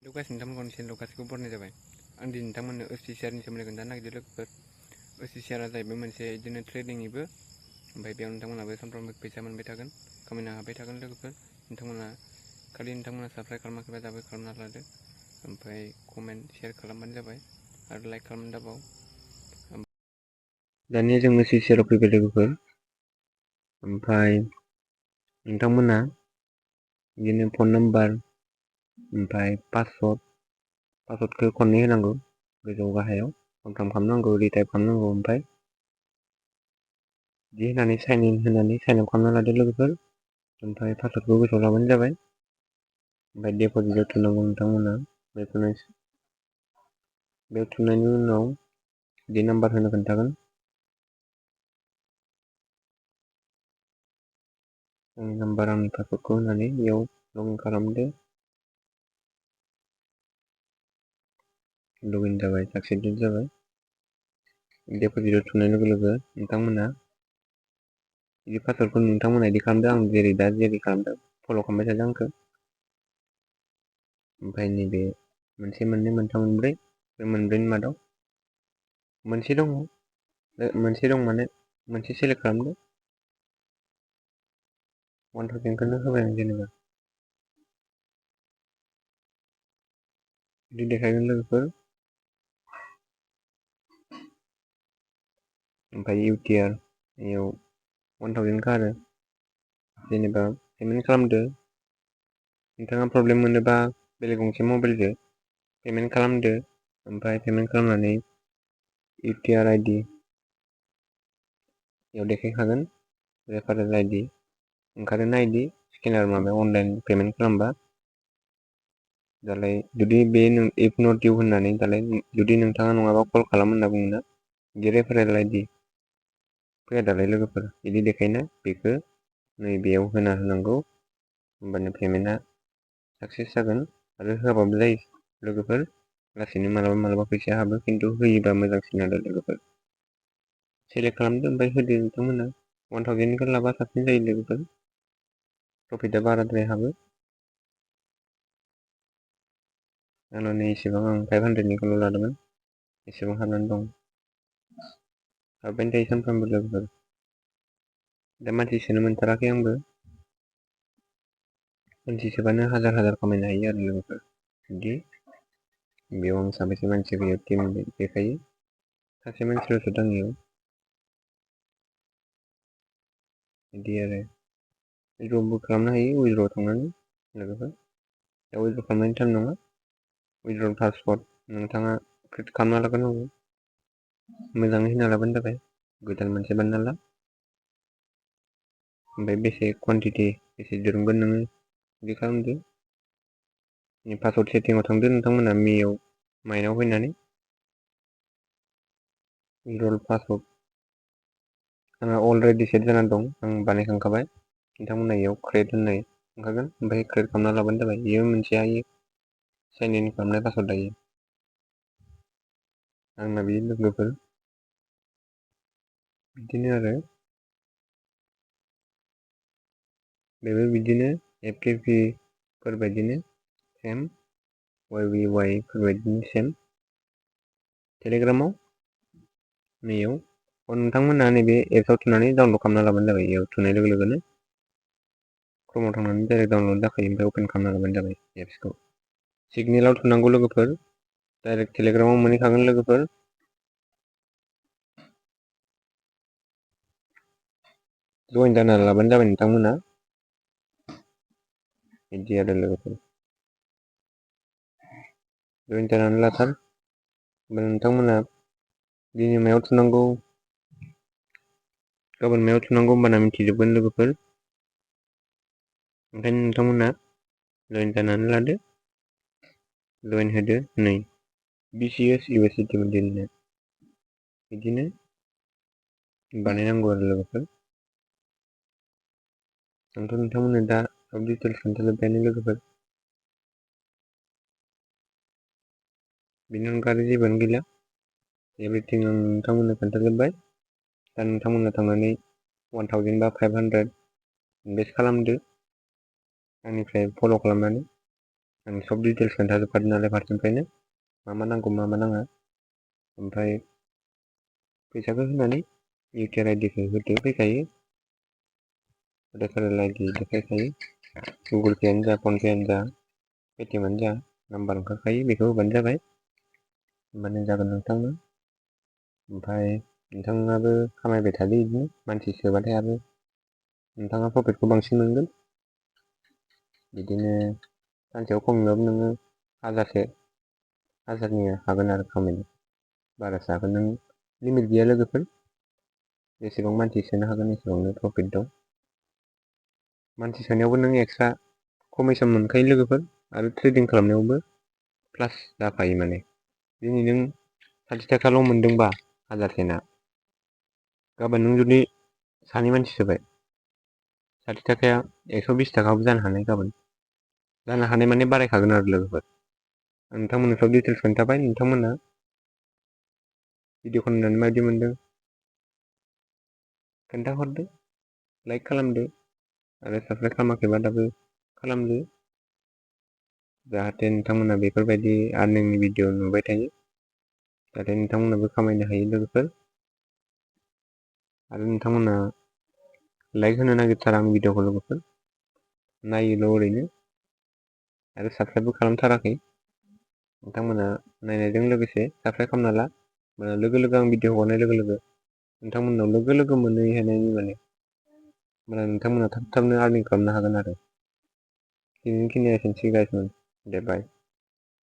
नोंथांमोनखौ चेनेलाव गासैखौबो बरायनाय जाबाय। आं दिनै नोंथांमोननो HTCR नि सोमोन्दै खोन्थानो नागिरदों लोगोफोर। HTCR आ जाहैबाय मोनसे बिदिनो ट्रेडिंनिबो, ओमफ्राय बेयाव नोंथांमोनाबो सानफ्रामबो फैसा मोनबाय थागोन, खामायनो हाबाय थागोन लोगोफोर। नोंथांमोना साबस्क्राइब खालामाखैबा दाबो खालामना लादो, ओमफ्राय कमेन्ट शेयार खालामबानो जाबाय आरो लाइक खालामनो दाबाव। दानिया जों HTCR आव फैबाय लोगोफोर। ओमफ्राय नोंथांमोना बिदिनो फन नाम्बार ओमफ्राय पासवर्डखौ खननै होनांगौ, गोजौ गाहायाव खनथाम खालामनांगौ, रिटाइप खालामनांगौ, ओमफ्राय बिदि होनानै साइन इन होनानै साइन आप खालामना लादो लोगोफोर। ओमफ्राय पासवर्डखौ गोसोआव लाबानो जाबाय। ओमफ्राय डिप'जिटआव थुनांगौ नोंथांमोना। बेयाव थुनायनि उनाव बिदि नाम्बार होनो खोन्थागोन। आंनि नाम्बार, आंनि पासवर्डखौ होनानै बेयाव लगइन खालामदो। लगइन जाबाय, साक्सेसफुल जाबाय। डिप'जिटआव थुनाय लोगो लोगो नोंथांमोना बिदि पासवर्डखौ नोंथांमोना बिदि खालामदो, आं दा जेरै खालामदों फल' खालामबाय थादो आंखौ। ओमफ्राय नैबे मोनसे, मोननै, मोनथाम, मोनब्रै, बे मोनब्रैनि मादाव मोनसे दं माने मोनसे सेलेक्ट खालामदो। 1000खौनो होबाय आं जेनेबा। बिदि देखायगोन लोगोफोर। ओमफ्राय UTR याव 1000खा आरो जेनेबा पेमेन्ट खालामदो। नोंथाङा प्रब्लेम मोनोबा बेलेग गंसे मबाइलजों पेमेन्ट खालामदो। ओमफ्राय पेमेन्ट खालामनानै UTR ID याव देखायखागोन, रेफारेल ID ओंखारोना ID स्केनार माबायाव अनलाइन पेमेन्ट खालामबा। दालाय जुदि बे इफ नट इउ होननानै दालाय जुदि नोंथाङा नङाबा कल खालाम होनना बुङोना, बिदि रेफारेल ID फैया दालाय लोगोफोर, बिदि देखायना बेखौ नैबेयाव होना होनांगौ। होमबानो पेमेन्टआ साक्सेस जागोन। आरो होआबाबो जायो लोगोफोर, लासैनो मालाबा मालाबा फैसा हाबो, खिन्थु होयोबा मोजांसिन आरो लोगोफोर। सेलेक्ट खालामदो ओमफ्राय होदो नोंथांमोना। 1000खौ लाबा साबसिन जायो लोगोफोर, प्रफिटआ बाराद्राय हाबो। आंना नै इसेबां, आं 500निखौल' लादोंमोन, एसेबां हाबनानै दं। हाबबायानो थायो सानफ्रामबो लोगोफोर। दा मानसि सोनो मोनथाराखै आंबो। मानसि सोबानो हाजार हाजार खामायनो हायो आरो लोगोफोर। बिदि बेयाव आं साबेसे मानसि फैयो टिम देखायो, सासे मानसिल'सो दं इयाव। बिदि आरो उइद्र'बो खालामनो हायो, उइद्र' थांनानै लोगोफोर। दा उइद्र' खालामनायनि टाइम नङा। उइद्र' पासवर्ड नोंथाङा क्रिएट खालामना लाग्रोनांगौ, मोजाङै होना लाबानो जाबाय। गोदान मोनसे बानायना ला। ओमफ्राय बेसे कुवान्टिटि, बेसे दिरुनगोन नोङो बिदि खालामदो। पासवर्ड सेटिंआव थांदो नोंथांमोना, माइनाव फैनानै उइद्र' पासवर्ड आंहा अलरेडि सेट जानानै दं, आं बानायखांखाबाय। नोंथांमोना इयाव क्रिएट होननाय ओंखारगोन, ओमफ्राय क्रिएट खालामना लाबानो जाबाय। बेयो मोनसे साइन इन खालामनाय पासवर्ड दायो। आंना बे लोगोफोर बिदिनो आरो बेबो बिदिनो FTP फोरबायदिनो सेम, YBY फोरबायदिनो सेम। टेलिग्रामाव नैयाव नोंथांमोना नैबे एप्सआव थुनानै डाउनलड खालामना लाबानो जाबाय। बेयाव थुनाय लोगो लोगोनो क्रमाव थांनानै डाइरेक्ट डाउनलड जाखायो, ओमफ्राय अपेन खालामना लाबानो जाबाय एप्सखौ। सिगनेलाव थुनांगौ लोगोफोर, डाइरेक्ट टेलिग्रामाव मोनहैखागोन लोगोफोर। जइन जाना लाबानो जाबाय नोंथांमोना। बिदि आरो लोगोफोर जइन जानानै लाथार। ओमफ्राय नोंथांमोना दिनै मायाव थुनांगौ, गाबोन मायाव थुनांगौ होमबाना मिथिजोबगोन लोगोफोर। ओंखायनो नोंथांमोना जइन जानानै लादो, जइन होदो। नै BCS इउनिभारसिटि मोनदिनो बिदिनो बानायनांगौ आरो लोगोफोर। आंथ' नोंथांमोननो दा सब डिटेल्स खोन्थाजोब्बायानो लोगोफोर। बेनि अनगा आरो जेबोआनो गैला, एभ्रिथिं आं नोंथांमोननो खोन्थाजोब्बाय। दा नोंथांमोना थांनानै 1000 बा 500 इनभेस्ट खालामदो आंनिफ्राय फल' खालामनानै। आं सब डिटेल्स खोन्थाजोबखादों नालाय फारसेनिफ्रायनो मा नांगौ मा नाङा। ओमफ्राय फैसाखौ होनानै इउटिआर आइडिखौ होदो फैखायो। रेफारेल आइडि देखायखायो। गुगोल पेआनो जा फनपेआनो जा पेटिएमआनो जा नाम्बार ओंखारखायो बेखौ होबानो जाबाय। होमबानो जागोन नोंथांना। ओमफ्राय नोंथाङाबो खामायबाय थादो बिदिनो मानसि सोबाथाय आरो नोंथाङा प्रफिटखौ बांसिन मोनगोन। बिदिनो सानसेयाव खमैबाबो नोङो हाजारनि हागोन आरो खामायनो। बारासो हागोन नों लिमिट गैया लोगोफोर। जेसेबां मानसि सोनो हागोन एसेबांनो प्रफिट दं। मानसि सोनायावबो नों एक्सट्रा कमिसन मोनखायो लोगोफोर आरो ट्रेडिं खालामनायावबो प्लास जाफायो माने। दिनै नों 60 थाखाल' मोनदोंबा हाजारसेना, गाबोन नों जुदि सानै मानसि सोबाय 60 थाखाया 120 थाखाबो जानो हानाय गाबोन। जानो हानाय माने बारायखागोन आरो लोगोफोर। नोंथांमोननो सब डिटेल्स खोन्थाबाय। नोंथांमोना भिडिअखौ नायनानै माबायदि मोनदों खोन्थाहरदो, लाइक खालामदो आरो साबस्क्राइब खालामाखैबा दाबो खालामदो। जाहाथे नोंथांमोना बेफोरबायदि आर्निंनि भिडिअ नुबाय थायो। जाहाथे नोंथांमोनाबो खामायनो हायो लोगोफोर। आरो नोंथांमोना लाइक होनो नागिरथारा आं भिडिअखौ लोगोफोर, नायोल' ओरैनो आरो साबस्क्राइबबो खालामथाराखै। नोंथांमोना नायनायजों लोगोसे साबस्क्राइब खालामना ला। लोगो लोगो आं भिडिअ हरनाय लोगो लोगो नोंथांमोननाव लोगो लोगो मोनहैनायनि माने नोंथांमोना थाब थाबनो आर्निं खालामनो हागोन आरो। दिनैनि खिनिया एसेनोसै गाइस, दे बाय।